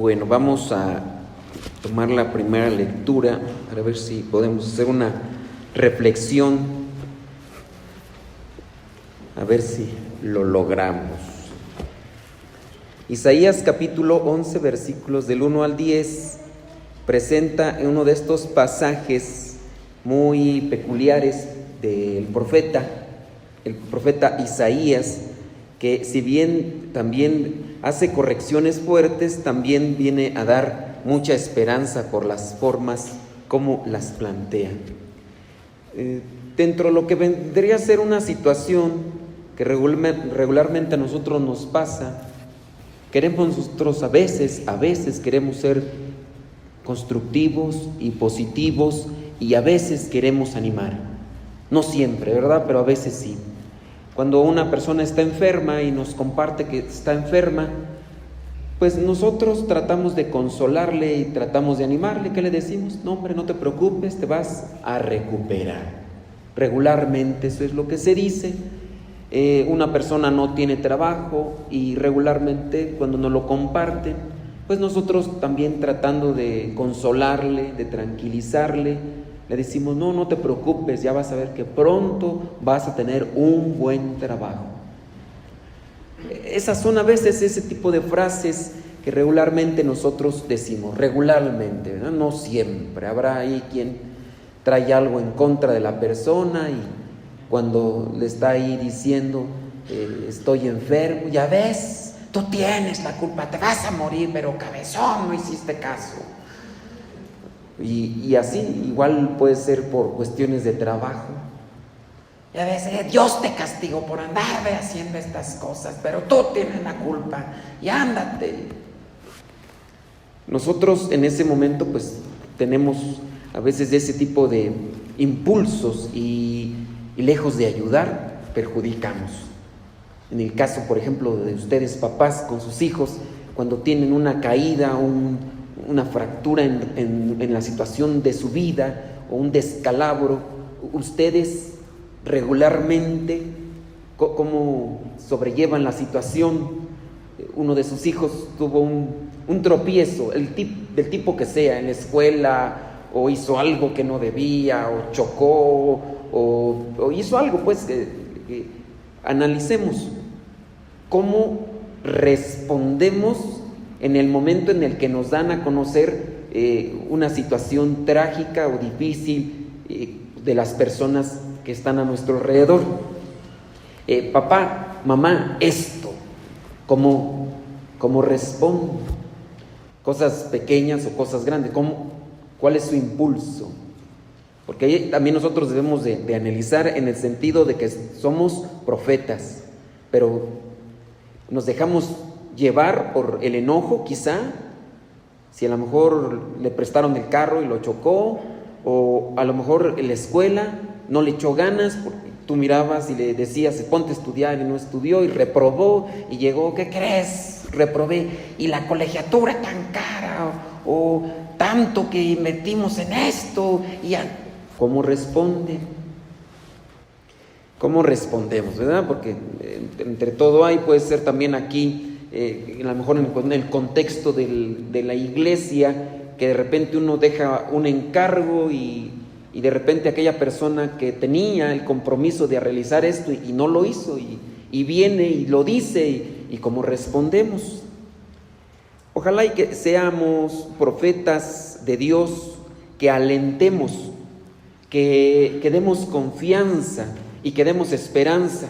Bueno, vamos a tomar la primera lectura para ver si podemos hacer una reflexión, a ver si lo logramos. Isaías capítulo 11, versículos del 1 al 10, presenta uno de estos pasajes muy peculiares del profeta, el profeta Isaías, que si bien también hace correcciones fuertes, también viene a dar mucha esperanza por las formas como las plantea. Dentro de lo que vendría a ser una situación que regularmente a nosotros nos pasa, queremos nosotros a veces queremos ser constructivos y positivos y a veces queremos animar. No siempre, ¿verdad? Pero a veces sí. Cuando una persona está enferma y nos comparte que está enferma, pues nosotros tratamos de consolarle y tratamos de animarle. ¿Qué le decimos? No, hombre, no te preocupes, te vas a recuperar. Regularmente eso es lo que se dice. Una persona no tiene trabajo y regularmente cuando nos lo comparten, pues nosotros también tratando de consolarle, de tranquilizarle, le decimos, no te preocupes, ya vas a ver que pronto vas a tener un buen trabajo. Esas son a veces ese tipo de frases que regularmente nosotros decimos, regularmente, ¿verdad? No siempre. Habrá ahí quien trae algo en contra de la persona y cuando le está ahí diciendo, estoy enfermo, ya ves, tú tienes la culpa, te vas a morir, pero cabezón, no hiciste caso. Y así, igual puede ser por cuestiones de trabajo. Ya ves, Dios te castigó por andar haciendo estas cosas, pero tú tienes la culpa y ándate. Nosotros en ese momento pues tenemos a veces ese tipo de impulsos y lejos de ayudar, perjudicamos. En el caso, por ejemplo, de ustedes papás con sus hijos, cuando tienen una caída, una fractura en la situación de su vida o un descalabro, ustedes regularmente, ¿cómo sobrellevan la situación? Uno de sus hijos tuvo un tropiezo, del tipo que sea, en la escuela, o hizo algo que no debía, o chocó, o hizo algo, pues, que analicemos cómo respondemos en el momento en el que nos dan a conocer una situación trágica o difícil de las personas que están a nuestro alrededor. Papá, mamá, esto, ¿cómo respondo? Cosas pequeñas o cosas grandes, ¿cuál es su impulso? Porque ahí también nosotros debemos de analizar en el sentido de que somos profetas, pero nos dejamos llevar por el enojo quizá, si a lo mejor le prestaron el carro y lo chocó, o a lo mejor en la escuela no le echó ganas, porque tú mirabas y le decías, ponte a estudiar y no estudió y reprobó y llegó, ¿qué crees? Reprobé y la colegiatura tan cara o tanto que invertimos en esto y ¿cómo responde? ¿Cómo respondemos, verdad? Porque entre todo puede ser también aquí, a lo mejor en el contexto de la iglesia, que de repente uno deja un encargo y de repente aquella persona que tenía el compromiso de realizar esto y no lo hizo y viene y lo dice y cómo respondemos. Ojalá y que seamos profetas de Dios, que alentemos, que demos confianza y que demos esperanza.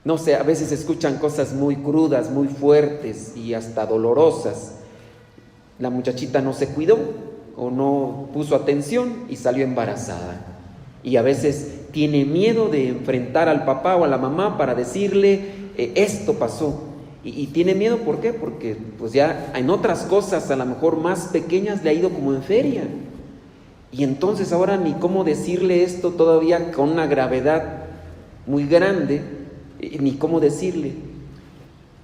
No sé, a veces se escuchan cosas muy crudas, muy fuertes y hasta dolorosas. La muchachita no se cuidó o no puso atención y salió embarazada. Y a veces tiene miedo de enfrentar al papá o a la mamá para decirle, esto pasó. Y tiene miedo, ¿por qué? Porque pues ya en otras cosas a lo mejor más pequeñas le ha ido como en feria. Y entonces ahora ni cómo decirle esto todavía con una gravedad muy grande, ni cómo decirle.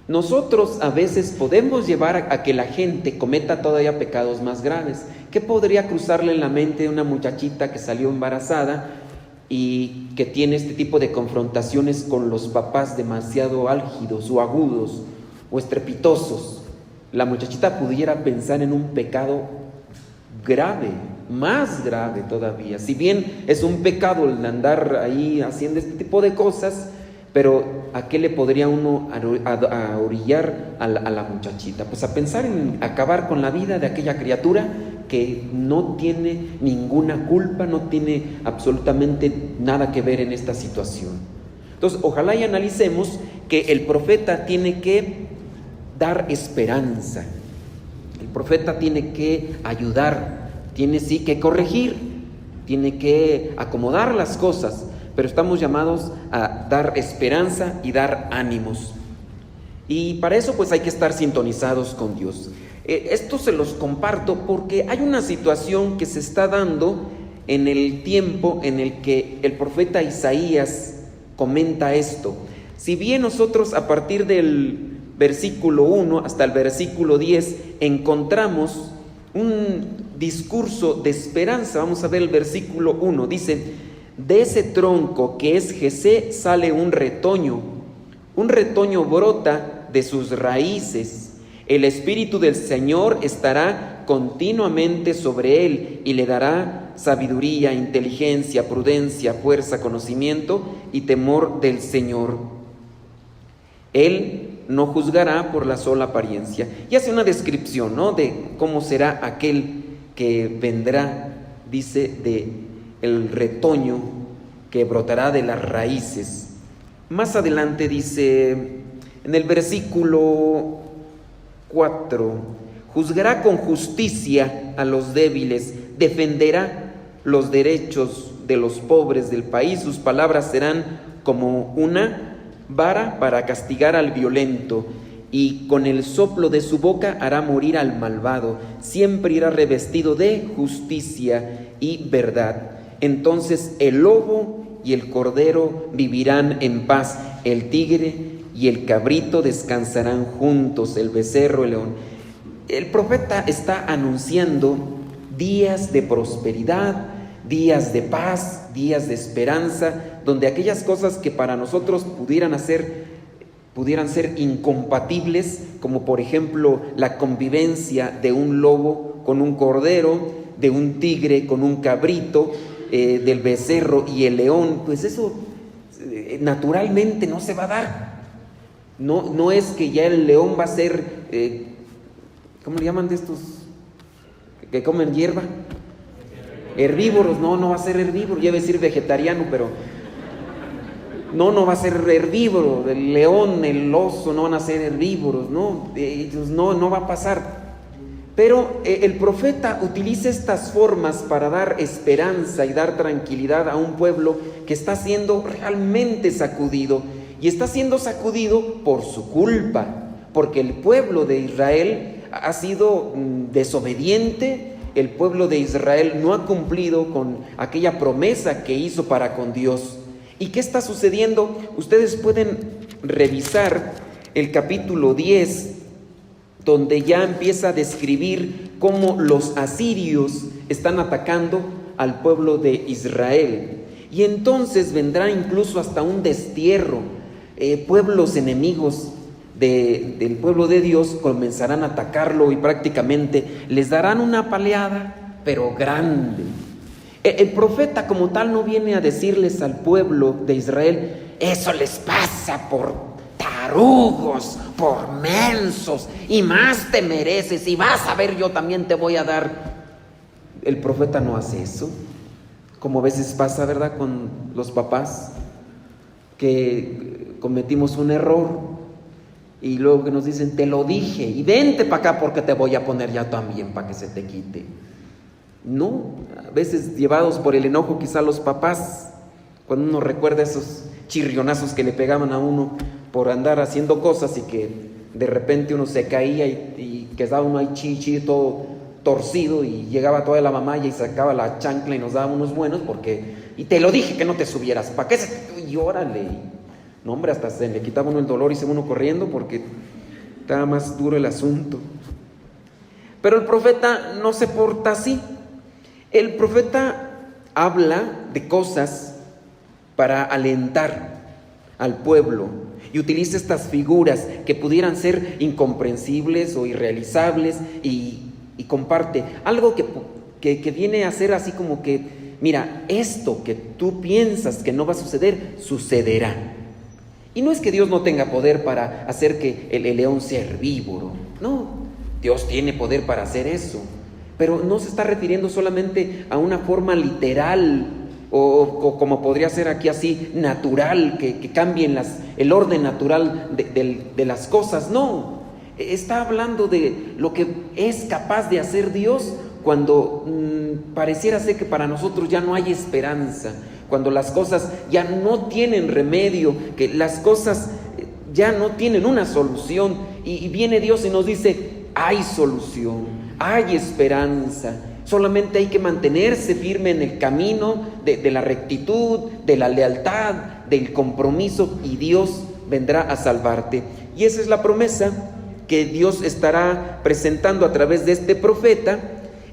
Nosotros a veces podemos llevar a que la gente cometa todavía pecados más graves. ¿Qué podría cruzarle en la mente a una muchachita que salió embarazada y que tiene este tipo de confrontaciones con los papás demasiado álgidos o agudos o estrepitosos? la muchachita pudiera pensar en un pecado grave, más grave todavía. Si bien es un pecado el andar ahí haciendo este tipo de cosas, pero ¿a qué le podría uno a orillar a la muchachita? Pues a pensar en acabar con la vida de aquella criatura que no tiene ninguna culpa, no tiene absolutamente nada que ver en esta situación. Entonces, ojalá y analicemos que el profeta tiene que dar esperanza, el profeta tiene que ayudar, tiene sí que corregir, tiene que acomodar las cosas, pero estamos llamados a dar esperanza y dar ánimos. Y para eso pues hay que estar sintonizados con Dios. Esto se los comparto porque hay una situación que se está dando en el tiempo en el que el profeta Isaías comenta esto. Si bien nosotros a partir del versículo 1 hasta el versículo 10 encontramos un discurso de esperanza, vamos a ver el versículo 1, dice: de ese tronco que es Jesé sale un retoño brota de sus raíces. El Espíritu del Señor estará continuamente sobre él y le dará sabiduría, inteligencia, prudencia, fuerza, conocimiento y temor del Señor. Él no juzgará por la sola apariencia. Y hace una descripción, ¿no?, de cómo será aquel que vendrá, dice, de el retoño que brotará de las raíces. Más adelante dice en el versículo 4: juzgará con justicia a los débiles, defenderá los derechos de los pobres del país. Sus palabras serán como una vara para castigar al violento, y con el soplo de su boca hará morir al malvado. Siempre irá revestido de justicia y verdad. Entonces el lobo y el cordero vivirán en paz, el tigre y el cabrito descansarán juntos, el becerro, el león. El profeta está anunciando días de prosperidad, días de paz, días de esperanza, donde aquellas cosas que para nosotros pudieran ser incompatibles, como por ejemplo la convivencia de un lobo con un cordero, de un tigre con un cabrito, del becerro y el león, pues eso naturalmente no se va a dar. No es que ya el león va a ser, ¿cómo le llaman de estos que comen hierba? Herbívoros. No va a ser herbívoro, ya iba a decir vegetariano, pero no va a ser herbívoro. El león, el oso no van a ser herbívoros, no va a pasar. Pero el profeta utiliza estas formas para dar esperanza y dar tranquilidad a un pueblo que está siendo realmente sacudido, y está siendo sacudido por su culpa, porque el pueblo de Israel ha sido desobediente. El pueblo de Israel no ha cumplido con aquella promesa que hizo para con Dios. ¿Y qué está sucediendo? Ustedes pueden revisar el capítulo 10, donde ya empieza a describir cómo los asirios están atacando al pueblo de Israel. Y entonces vendrá incluso hasta un destierro. Pueblos enemigos del pueblo de Dios comenzarán a atacarlo y prácticamente les darán una paleada, pero grande. El profeta como tal no viene a decirles al pueblo de Israel: eso les pasa por tarugos, por mensos, y más te mereces, y vas a ver, yo también te voy a dar. El profeta no hace eso, como a veces pasa, ¿verdad?, con los papás, que cometimos un error y luego que nos dicen: te lo dije, y vente para acá porque te voy a poner ya también para que se te quite. No, a veces llevados por el enojo quizá los papás, cuando uno recuerda esos chirrionazos que le pegaban a uno por andar haciendo cosas, y que de repente uno se caía y quedaba uno ahí chichi todo torcido, y llegaba toda la mamá y sacaba la chancla y nos daba unos buenos y te lo dije que no te subieras, ¿para qué y órale? No, hombre, hasta se le quitaba uno el dolor y se uno corriendo porque estaba más duro el asunto. Pero el profeta no se porta así. El profeta habla de cosas para alentar al pueblo. y utiliza estas figuras que pudieran ser incomprensibles o irrealizables y comparte algo que viene a ser así como que, mira, esto que tú piensas que no va a suceder, sucederá. Y no es que Dios no tenga poder para hacer que el león sea herbívoro, no, Dios tiene poder para hacer eso, pero no se está refiriendo solamente a una forma literal o como podría ser aquí así, natural, que cambien el orden natural de las cosas. No, está hablando de lo que es capaz de hacer Dios cuando pareciera ser que para nosotros ya no hay esperanza, cuando las cosas ya no tienen remedio, que las cosas ya no tienen una solución, y viene Dios y nos dice, hay solución, hay esperanza. Solamente hay que mantenerse firme en el camino de la rectitud, de la lealtad, del compromiso, y Dios vendrá a salvarte. Y esa es la promesa que Dios estará presentando a través de este profeta,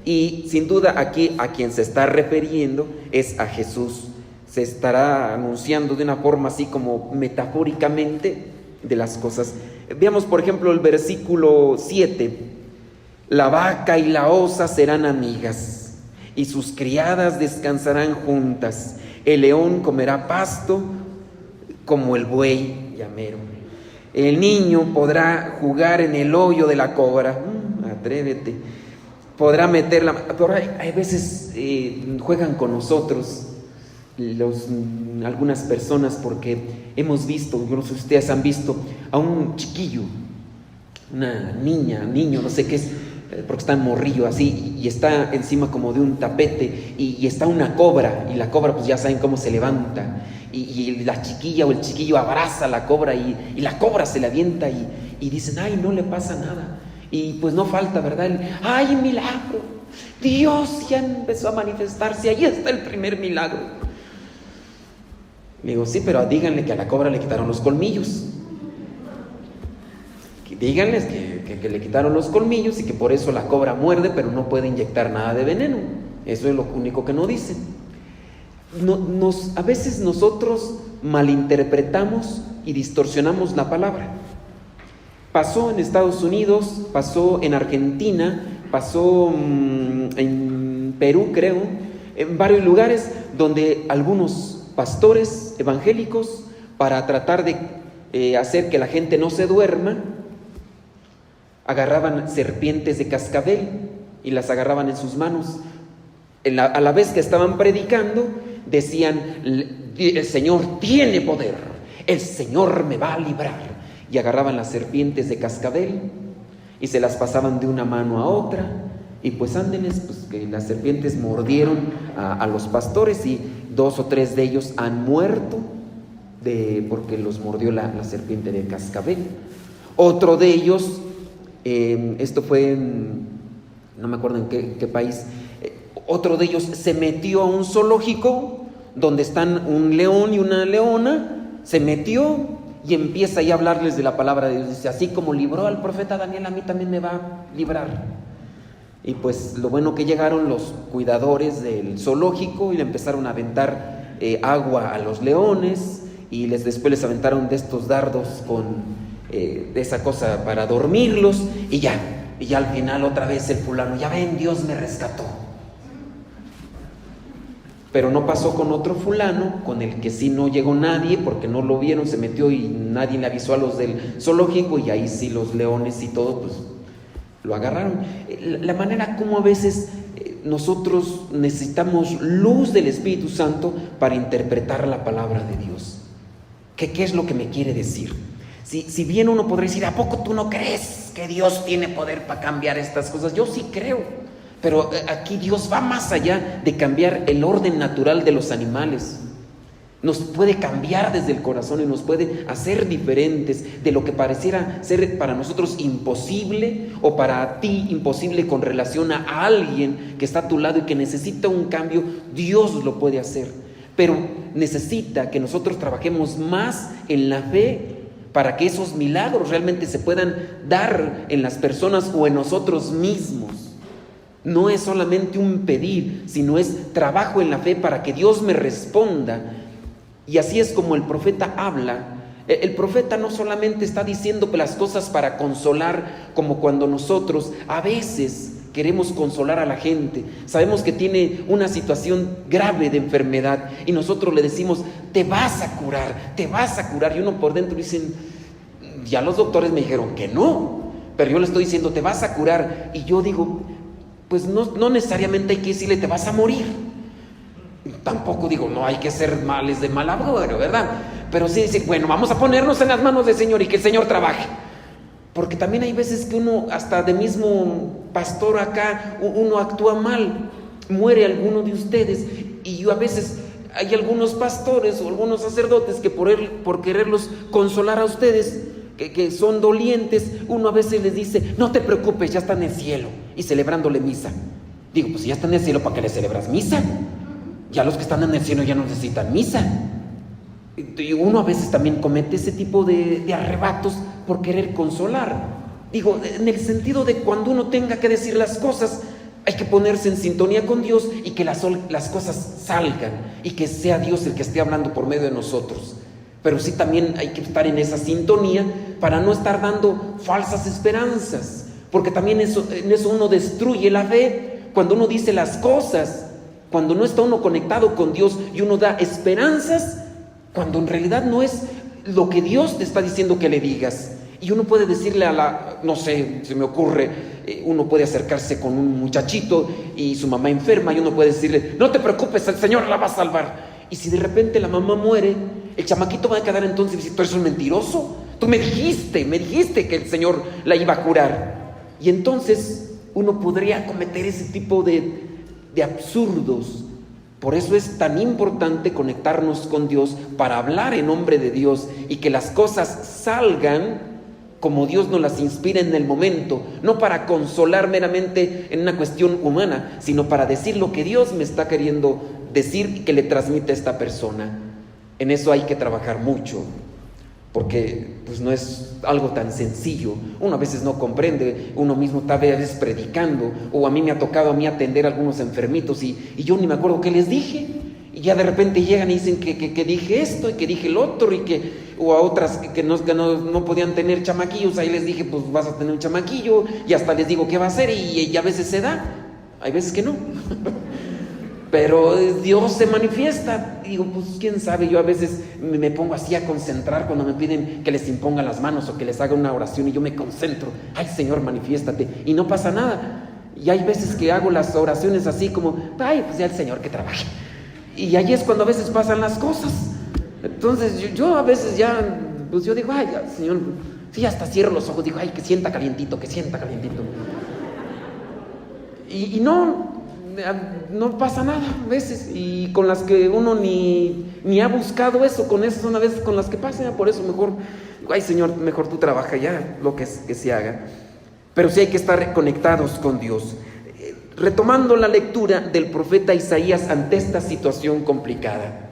y sin duda aquí a quien se está refiriendo es a Jesús. Se estará anunciando de una forma así como metafóricamente de las cosas. Veamos por ejemplo el versículo 7. La vaca y la osa serán amigas, y sus criadas descansarán juntas. El león comerá pasto como el buey llamero. El niño podrá jugar en el hoyo de la cobra. Atrévete. Podrá meterla. Pero hay veces juegan con nosotros algunas personas, porque hemos visto, yo no sé si ustedes han visto, a un chiquillo, una niña, niño, no sé qué es, porque está en morrillo así, y está encima como de un tapete, y está una cobra, y la cobra pues ya saben cómo se levanta, y la chiquilla o el chiquillo abraza a la cobra, y la cobra se le avienta, y dicen, ay, no le pasa nada, y pues no falta, ¿verdad? Ay, milagro, Dios ya empezó a manifestarse, ahí está el primer milagro. Le digo, sí, pero díganle que a la cobra le quitaron los colmillos. Díganles que le quitaron los colmillos y que por eso la cobra muerde, pero no puede inyectar nada de veneno. Eso es lo único que no dicen. A veces nosotros malinterpretamos y distorsionamos la palabra. Pasó en Estados Unidos, pasó en Argentina, pasó en Perú, creo, en varios lugares donde algunos pastores evangélicos, para tratar de hacer que la gente no se duerma, agarraban serpientes de cascabel y las agarraban en sus manos. A la vez que estaban predicando, decían, el Señor tiene poder, el Señor me va a librar. Y agarraban las serpientes de cascabel y se las pasaban de una mano a otra. Y pues ándeles, pues que las serpientes mordieron a los pastores, y 2 o 3 de ellos han muerto porque los mordió la serpiente de cascabel. Otro de ellos, esto fue no me acuerdo en qué país, otro de ellos se metió a un zoológico donde están un león y una leona, se metió y empieza ahí a hablarles de la palabra de Dios. Dice, así como libró al profeta Daniel, a mí también me va a librar. Y pues lo bueno que llegaron los cuidadores del zoológico y le empezaron a aventar agua a los leones, y después les aventaron de estos dardos de esa cosa para dormirlos, y ya al final otra vez el fulano, ya ven, Dios me rescató. Pero no pasó con otro fulano, con el que sí no llegó nadie, porque no lo vieron, se metió y nadie le avisó a los del zoológico, y ahí sí los leones y todo, pues lo agarraron. La manera como a veces nosotros necesitamos luz del Espíritu Santo para interpretar la palabra de Dios. ¿Qué es lo que me quiere decir? Si bien uno podría decir, ¿a poco tú no crees que Dios tiene poder para cambiar estas cosas? Yo sí creo, pero aquí Dios va más allá de cambiar el orden natural de los animales. Nos puede cambiar desde el corazón y nos puede hacer diferentes de lo que pareciera ser para nosotros imposible, o para ti imposible con relación a alguien que está a tu lado y que necesita un cambio. Dios lo puede hacer, pero necesita que nosotros trabajemos más en la fe para que esos milagros realmente se puedan dar en las personas o en nosotros mismos. No es solamente un pedir, sino es trabajo en la fe para que Dios me responda. Y así es como el profeta habla El profeta no solamente está diciendo las cosas para consolar, como cuando nosotros a veces queremos consolar a la gente. Sabemos que tiene una situación grave de enfermedad y nosotros le decimos, te vas a curar, te vas a curar. Y uno por dentro dicen, ya los doctores me dijeron que no, pero yo le estoy diciendo, te vas a curar. Y yo digo, pues no necesariamente hay que decirle, te vas a morir. Tampoco digo, no hay que ser males de mal agüero, ¿verdad? Pero sí decir, bueno, vamos a ponernos en las manos del Señor y que el Señor trabaje. Porque también hay veces que uno, hasta de mismo pastor acá, uno actúa mal. Muere alguno de ustedes y yo a veces, hay algunos pastores o algunos sacerdotes que por quererlos consolar a ustedes, que son dolientes, uno a veces les dice, no te preocupes, ya están en el cielo, y celebrándole misa. Digo, pues si ya están en el cielo, ¿para qué le celebras misa? Ya los que están en el cielo ya no necesitan misa. Y uno a veces también comete ese tipo de arrebatos por querer consolar. Digo, en el sentido de cuando uno tenga que decir las cosas, hay que ponerse en sintonía con Dios y que las cosas salgan y que sea Dios el que esté hablando por medio de nosotros. Pero sí también hay que estar en esa sintonía para no estar dando falsas esperanzas, porque también en eso uno destruye la fe. Cuando uno dice las cosas, cuando no está uno conectado con Dios y uno da esperanzas, cuando en realidad no es lo que Dios te está diciendo que le digas. Y uno puede decirle no sé, se me ocurre, uno puede acercarse con un muchachito y su mamá enferma y uno puede decirle, no te preocupes, el Señor la va a salvar. Y si de repente la mamá muere, el chamaquito va a quedar entonces y decir, tú eres un mentiroso, tú me dijiste que el Señor la iba a curar. Y entonces uno podría cometer ese tipo de absurdos. Por eso es tan importante conectarnos con Dios para hablar en nombre de Dios y que las cosas salgan como Dios nos las inspira en el momento, no para consolar meramente en una cuestión humana, sino para decir lo que Dios me está queriendo decir y que le transmite a esta persona. En eso hay que trabajar mucho, porque pues no es algo tan sencillo. Uno a veces no comprende, uno mismo está a veces predicando, o a mí me ha tocado atender a algunos enfermitos y yo ni me acuerdo qué les dije, y ya de repente llegan y dicen que dije esto y que dije el otro, o a otras que no podían tener chamaquillos, ahí les dije, pues vas a tener un chamaquillo, y hasta les digo qué va a hacer, y a veces se da, hay veces que no. Pero Dios se manifiesta. Digo, pues quién sabe, yo a veces me pongo así a concentrar cuando me piden que les imponga las manos o que les haga una oración y yo me concentro. Ay, Señor, manifiéstate. Y no pasa nada. Y hay veces que hago las oraciones así como, ay, pues ya el Señor que trabaje. Y ahí es cuando a veces pasan las cosas. Entonces yo a veces ya, pues yo digo, ay, ya, Señor, sí, hasta cierro los ojos, digo, ay, que sienta calientito. Y no pasa nada a veces, y con las que uno ni ha buscado eso, con esas son a veces con las que pasa. Por eso mejor, ay Señor, mejor tú trabaja ya lo que se haga. Pero sí hay que estar conectados con Dios. Retomando la lectura del profeta Isaías ante esta situación complicada,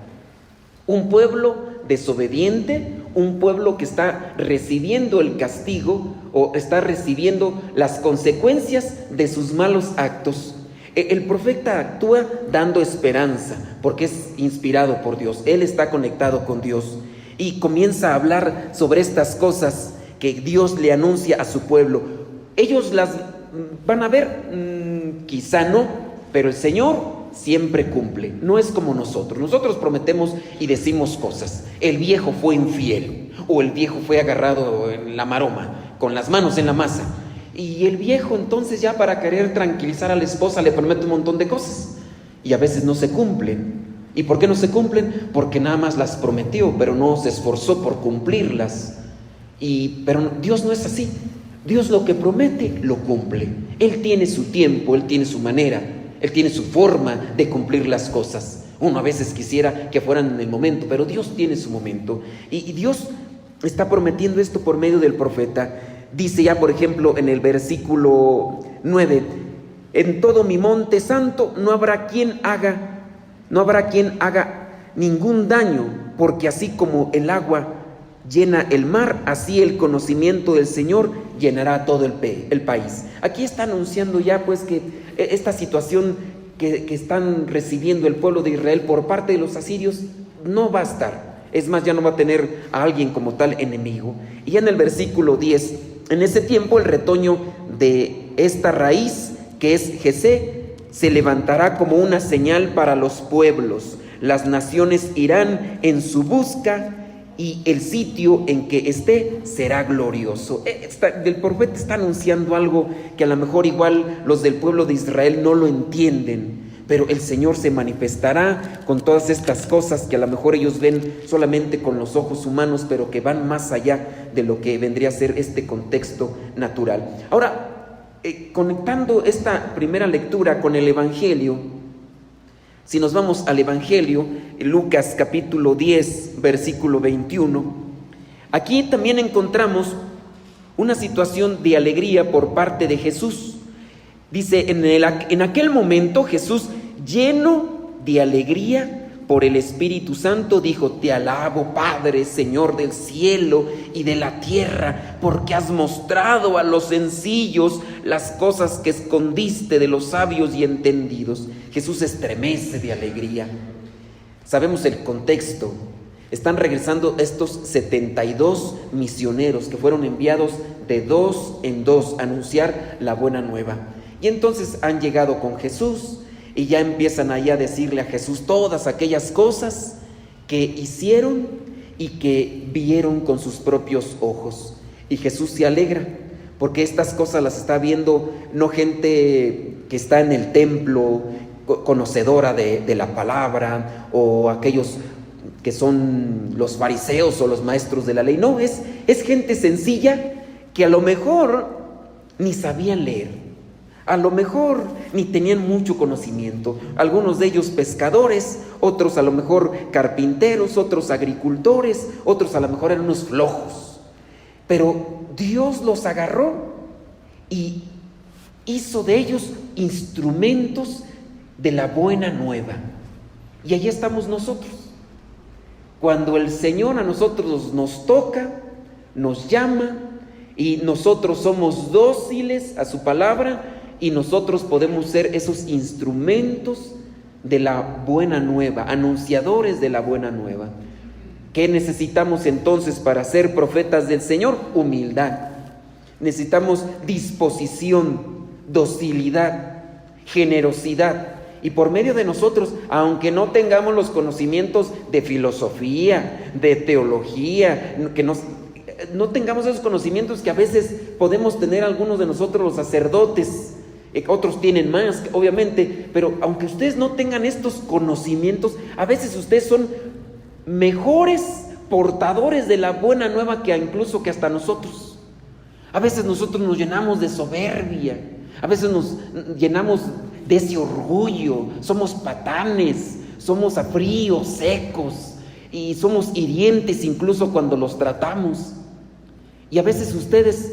un pueblo desobediente, un pueblo que está recibiendo el castigo o está recibiendo las consecuencias de sus malos actos. El profeta actúa dando esperanza porque es inspirado por Dios, él está conectado con Dios y comienza a hablar sobre estas cosas que Dios le anuncia a su pueblo. Ellos las van a ver, quizá no, pero el Señor siempre cumple. No es como nosotros prometemos y decimos cosas. El viejo fue infiel, o el viejo fue agarrado en la maroma, con las manos en la masa. Y el viejo entonces, ya para querer tranquilizar a la esposa, le promete un montón de cosas y a veces no se cumplen. ¿Y por qué no se cumplen? Porque nada más las prometió, pero no se esforzó por cumplirlas. Pero Dios no es así. Dios lo que promete, lo cumple. Él tiene su tiempo, Él tiene su manera, Él tiene su forma de cumplir las cosas. Uno a veces quisiera que fueran en el momento, pero Dios tiene su momento. Y Dios está prometiendo esto por medio del profeta. Dice ya, por ejemplo, en el versículo 9, en todo mi monte santo no habrá quien haga ningún daño, porque así como el agua llena el mar, así el conocimiento del Señor llenará todo el país. Aquí está anunciando ya pues que esta situación que están recibiendo el pueblo de Israel por parte de los asirios no va a estar. Es más, ya no va a tener a alguien como tal enemigo. Y ya en el versículo 10, en ese tiempo el retoño de esta raíz, que es Jesé, se levantará como una señal para los pueblos. Las naciones irán en su busca y el sitio en que esté será glorioso. El profeta está anunciando algo que a lo mejor igual los del pueblo de Israel no lo entienden, pero el Señor se manifestará con todas estas cosas que a lo mejor ellos ven solamente con los ojos humanos, pero que van más allá de lo que vendría a ser este contexto natural. Ahora, conectando esta primera lectura con el Evangelio, si nos vamos al Evangelio, Lucas capítulo 10, versículo 21, aquí también encontramos una situación de alegría por parte de Jesús. Dice, en aquel momento Jesús, lleno de alegría por el Espíritu Santo, dijo: Te alabo, Padre, Señor del cielo y de la tierra, porque has mostrado a los sencillos las cosas que escondiste de los sabios y entendidos. Jesús estremece de alegría. Sabemos el contexto. Están regresando estos 72 misioneros que fueron enviados de dos en dos a anunciar la buena nueva. Y entonces han llegado con Jesús y ya empiezan allá a decirle a Jesús todas aquellas cosas que hicieron y que vieron con sus propios ojos. Y Jesús se alegra porque estas cosas las está viendo no gente que está en el templo, conocedora de la palabra, o aquellos que son los fariseos o los maestros de la ley. No, es gente sencilla que a lo mejor ni sabían leer. A lo mejor ni tenían mucho conocimiento. Algunos de ellos pescadores, otros a lo mejor carpinteros, otros agricultores, otros a lo mejor eran unos flojos. Pero Dios los agarró y hizo de ellos instrumentos de la buena nueva. Y allí estamos nosotros. Cuando el Señor a nosotros nos toca, nos llama y nosotros somos dóciles a su palabra, y nosotros podemos ser esos instrumentos de la buena nueva, anunciadores de la buena nueva. ¿Qué necesitamos entonces para ser profetas del Señor? Humildad. Necesitamos disposición, docilidad, generosidad. Y por medio de nosotros, aunque no tengamos los conocimientos de filosofía, de teología, que no tengamos esos conocimientos que a veces podemos tener algunos de nosotros los sacerdotes, otros tienen más, obviamente, pero aunque ustedes no tengan estos conocimientos, a veces ustedes son mejores portadores de la buena nueva incluso que hasta nosotros. A veces nosotros nos llenamos de soberbia, a veces nos llenamos de ese orgullo, somos patanes, somos fríos, secos, y somos hirientes incluso cuando los tratamos. Y a veces ustedes,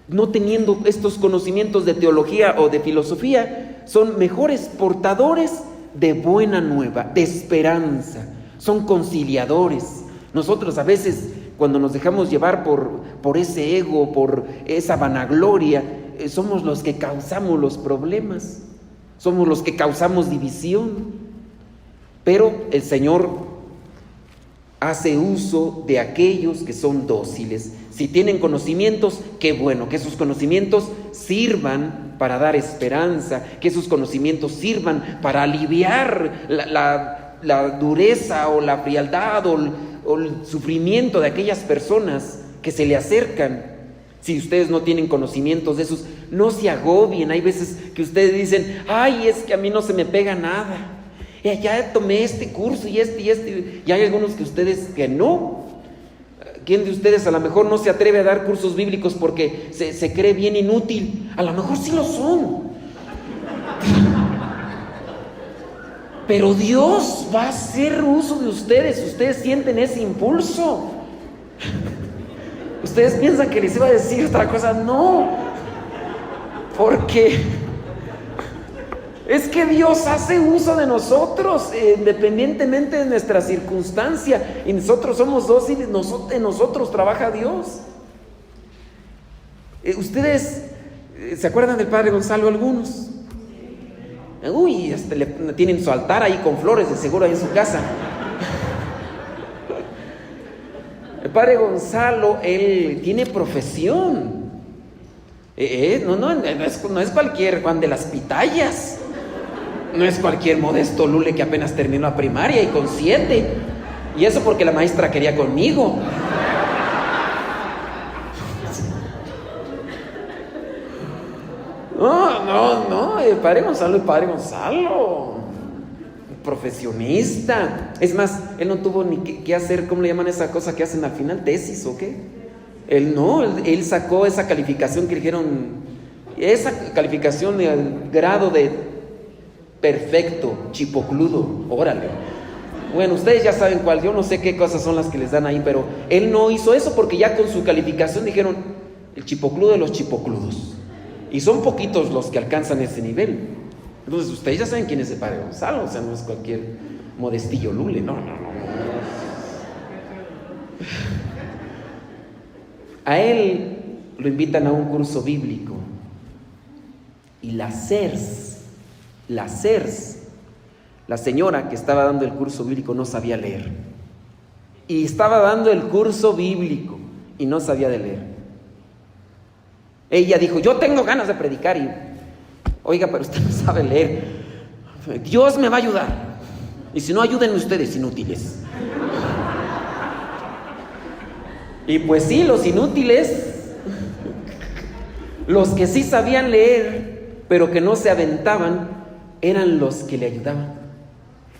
no teniendo estos conocimientos de teología o de filosofía, son mejores portadores de buena nueva, de esperanza, son conciliadores. Nosotros a veces, cuando nos dejamos llevar por ese ego, por esa vanagloria, somos los que causamos los problemas, somos los que causamos división. Pero el Señor hace uso de aquellos que son dóciles. Si tienen conocimientos, qué bueno, que esos conocimientos sirvan para dar esperanza, que esos conocimientos sirvan para aliviar la dureza o la frialdad o el sufrimiento de aquellas personas que se le acercan. Si ustedes no tienen conocimientos de esos, no se agobien. Hay veces que ustedes dicen: ay, es que a mí no se me pega nada. Ya tomé este curso y este, y hay algunos que ustedes que no. ¿Quién de ustedes a lo mejor no se atreve a dar cursos bíblicos porque se cree bien inútil? A lo mejor sí lo son. Pero Dios va a hacer uso de ustedes. Ustedes sienten ese impulso. Ustedes piensan que les iba a decir otra cosa. No. Porque es que Dios hace uso de nosotros, independientemente de nuestra circunstancia, y nosotros somos dóciles, en nosotros trabaja Dios. ¿Ustedes se acuerdan del Padre Gonzalo algunos? Uy, tienen su altar ahí con flores, de seguro ahí en su casa. padre Gonzalo, él tiene profesión. No es cualquier Juan de las Pitayas. No es cualquier Modesto Lule que apenas terminó la primaria y con 7. Y eso porque la maestra quería conmigo. No, el padre Gonzalo, profesionista. Es más, él no tuvo ni que hacer, ¿cómo le llaman esa cosa que hacen al final? ¿Tesis o qué? Él sacó esa calificación que dijeron, esa calificación de grado de perfecto, chipocludo, órale. Bueno, ustedes ya saben cuál, yo no sé qué cosas son las que les dan ahí, pero él no hizo eso porque ya con su calificación dijeron, el chipocludo de los chipocludos. Y son poquitos los que alcanzan ese nivel. Entonces ustedes ya saben quién es el padre Gonzalo, o sea, no es cualquier Modestillo Lule, no. A él lo invitan a un curso bíblico y la señora que estaba dando el curso bíblico no sabía leer. Y estaba dando el curso bíblico y no sabía de leer. Ella dijo, yo tengo ganas de predicar y, oiga, pero usted no sabe leer. Dios me va a ayudar. Y si no, ayúdenme ustedes, inútiles. Y pues sí, los inútiles, los que sí sabían leer, pero que no se aventaban, eran los que le ayudaban.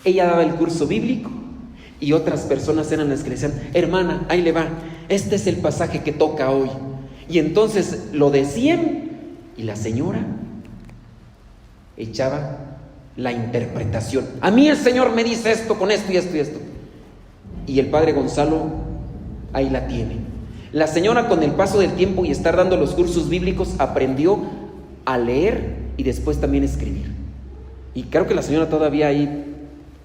Ella daba el curso bíblico y otras personas eran las que le decían, hermana, ahí le va, este es el pasaje que toca hoy. Y entonces lo decían y la señora echaba la interpretación. A mí el Señor me dice esto con esto y esto y esto. Y el padre Gonzalo ahí la tiene. La señora, con el paso del tiempo y estar dando los cursos bíblicos, aprendió a leer y después también a escribir. Y creo que la señora todavía ahí,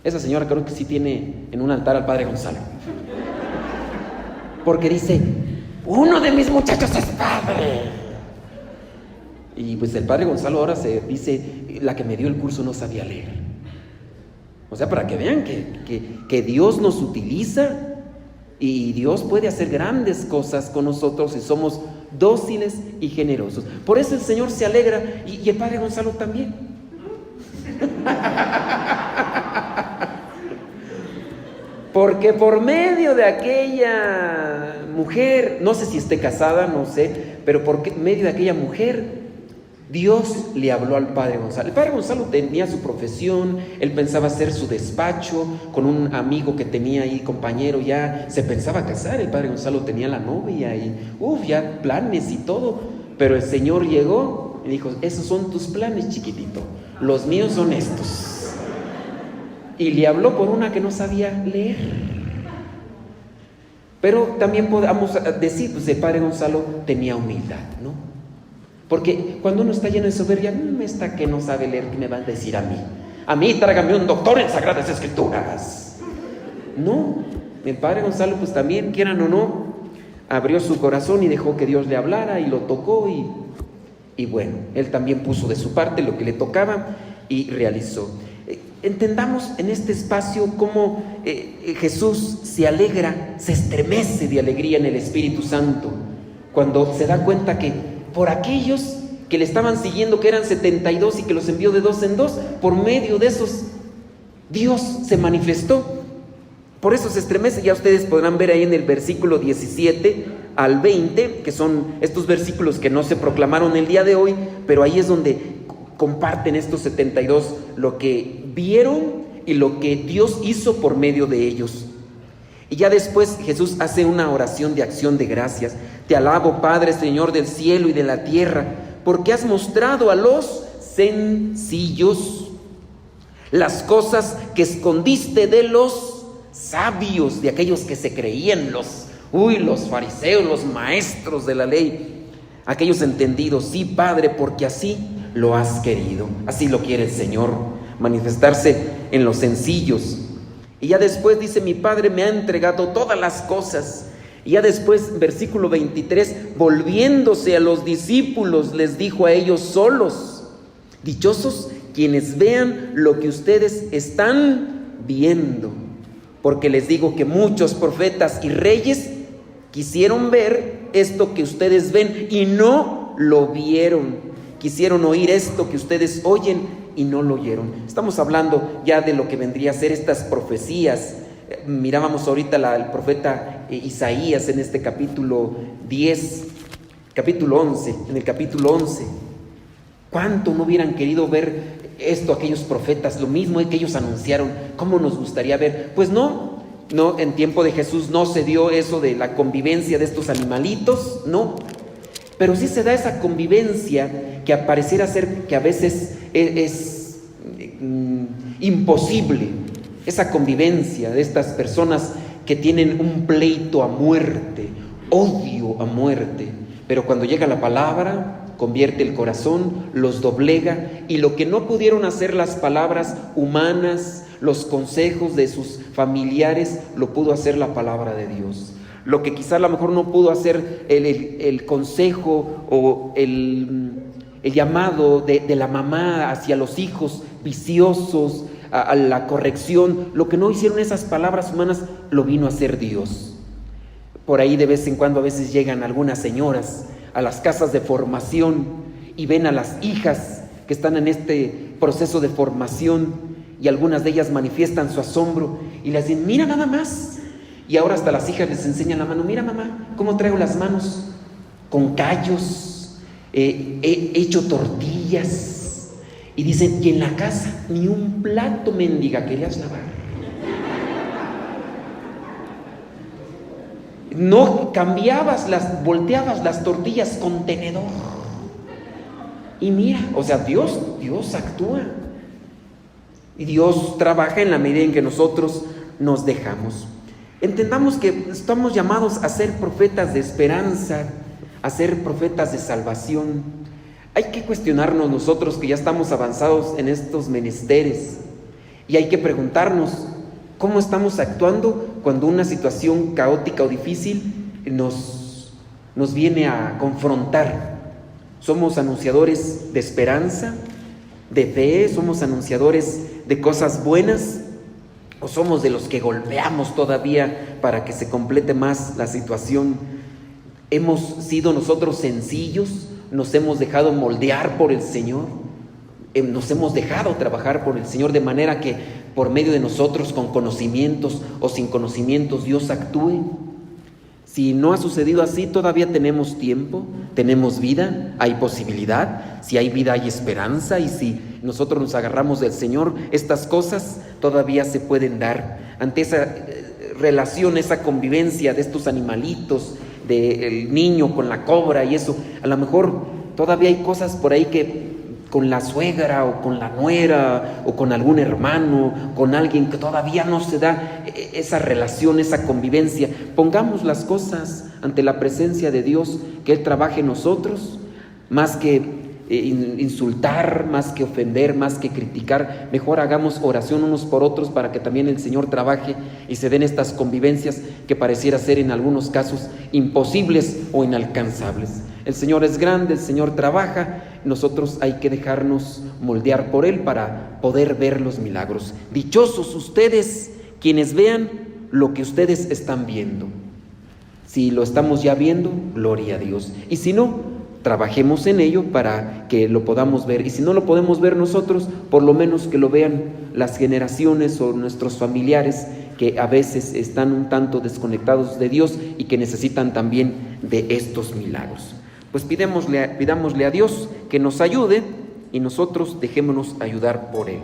esa señora creo que sí tiene en un altar al padre Gonzalo. Porque dice, uno de mis muchachos es padre. Y pues el padre Gonzalo ahora se dice, la que me dio el curso no sabía leer. O sea, para que vean que Dios nos utiliza y Dios puede hacer grandes cosas con nosotros si somos dóciles y generosos. Por eso el Señor se alegra y el padre Gonzalo también. Porque por medio de aquella mujer, no sé si esté casada, no sé, pero por medio de aquella mujer, Dios le habló al padre Gonzalo. El padre Gonzalo tenía su profesión, él pensaba hacer su despacho con un amigo que tenía ahí, compañero, ya se pensaba casar. El padre Gonzalo tenía la novia y ya planes y todo, pero el Señor llegó y dijo, esos son tus planes, chiquitito, los míos son estos. Y le habló por una que no sabía leer. Pero también podamos decir, pues el padre Gonzalo tenía humildad, ¿no? Porque cuando uno está lleno de soberbia, esta que no sabe leer, ¿qué me va a decir a mí? A mí tráigame un doctor en Sagradas Escrituras. No, el padre Gonzalo pues también, quieran o no, abrió su corazón y dejó que Dios le hablara y lo tocó y bueno, él también puso de su parte lo que le tocaba y realizó. Entendamos en este espacio cómo Jesús se alegra, se estremece de alegría en el Espíritu Santo cuando se da cuenta que por aquellos que le estaban siguiendo, que eran 72 y que los envió de 2 en 2, por medio de esos Dios se manifestó. Por eso se estremece. Ya ustedes podrán ver ahí en el versículo 17 al 20, que son estos versículos que no se proclamaron el día de hoy, pero ahí es donde comparten estos 72 lo que vieron y lo que Dios hizo por medio de ellos. Y ya después Jesús hace una oración de acción de gracias. Te alabo, Padre, Señor del cielo y de la tierra, porque has mostrado a los sencillos las cosas que escondiste de los sabios, de aquellos que se creían los fariseos, los maestros de la ley, aquellos entendidos. Sí, Padre, porque así lo has querido, así lo quiere el Señor, manifestarse en los sencillos. Y ya después dice, mi Padre me ha entregado todas las cosas. Y ya después, versículo 23, volviéndose a los discípulos, les dijo a ellos solos, dichosos quienes vean lo que ustedes están viendo, porque les digo que muchos profetas y reyes Quisieron ver esto que ustedes ven y no lo vieron. Quisieron oír esto que ustedes oyen y no lo oyeron. Estamos hablando ya de lo que vendría a ser estas profecías. Mirábamos ahorita el profeta Isaías en este capítulo 10, capítulo 11, en el capítulo 11. ¿Cuánto no hubieran querido ver esto aquellos profetas? Lo mismo que ellos anunciaron. ¿Cómo nos gustaría ver? Pues no, en tiempo de Jesús no se dio eso de la convivencia de estos animalitos, no. Pero sí se da esa convivencia que pareciera ser que a veces es imposible. Esa convivencia de estas personas que tienen un pleito a muerte, odio a muerte. Pero cuando llega la palabra, convierte el corazón, los doblega, y lo que no pudieron hacer las palabras humanas, los consejos de sus familiares, lo pudo hacer la palabra de Dios. Lo que quizá a lo mejor no pudo hacer el consejo o el llamado de la mamá hacia los hijos viciosos, a la corrección, lo que no hicieron esas palabras humanas, lo vino a hacer Dios. Por ahí de vez en cuando a veces llegan algunas señoras a las casas de formación y ven a las hijas que están en este proceso de formación, y algunas de ellas manifiestan su asombro y les dicen: mira nada más. Y ahora hasta las hijas les enseñan la mano: mira mamá, cómo traigo las manos con callos, he hecho tortillas. Y dicen: y en la casa ni un plato, mendiga, querías lavar. No cambiabas, volteabas las tortillas con tenedor. Y mira, o sea, Dios actúa. Y Dios trabaja en la medida en que nosotros nos dejamos. Entendamos que estamos llamados a ser profetas de esperanza, a ser profetas de salvación. Hay que cuestionarnos nosotros que ya estamos avanzados en estos menesteres, y hay que preguntarnos cómo estamos actuando cuando una situación caótica o difícil nos viene a confrontar. ¿Somos anunciadores de esperanza, de fe? ¿Somos anunciadores de cosas buenas? ¿O somos de los que golpeamos todavía para que se complete más la situación? ¿Hemos sido nosotros sencillos? ¿Nos hemos dejado moldear por el Señor? ¿Nos hemos dejado trabajar por el Señor de manera que por medio de nosotros, con conocimientos o sin conocimientos, Dios actúe? Si no ha sucedido así, todavía tenemos tiempo, tenemos vida, hay posibilidad. Si hay vida, hay esperanza, y si nosotros nos agarramos del Señor, estas cosas todavía se pueden dar. Ante esa relación, esa convivencia de estos animalitos, del niño con la cobra y eso, a lo mejor todavía hay cosas por ahí que con la suegra o con la nuera o con algún hermano, con alguien que todavía no se da esa relación, esa convivencia. Pongamos las cosas ante la presencia de Dios, que Él trabaje en nosotros, más que insultar, más que ofender, más que criticar. Mejor hagamos oración unos por otros para que también el Señor trabaje y se den estas convivencias que pareciera ser en algunos casos imposibles o inalcanzables. El Señor es grande, el Señor trabaja, nosotros hay que dejarnos moldear por Él para poder ver los milagros. Dichosos ustedes quienes vean lo que ustedes están viendo. Si lo estamos ya viendo, gloria a Dios. Y si no, trabajemos en ello para que lo podamos ver. Y si no lo podemos ver nosotros, por lo menos que lo vean las generaciones o nuestros familiares que a veces están un tanto desconectados de Dios y que necesitan también de estos milagros. Pues pidámosle a Dios que nos ayude y nosotros dejémonos ayudar por Él.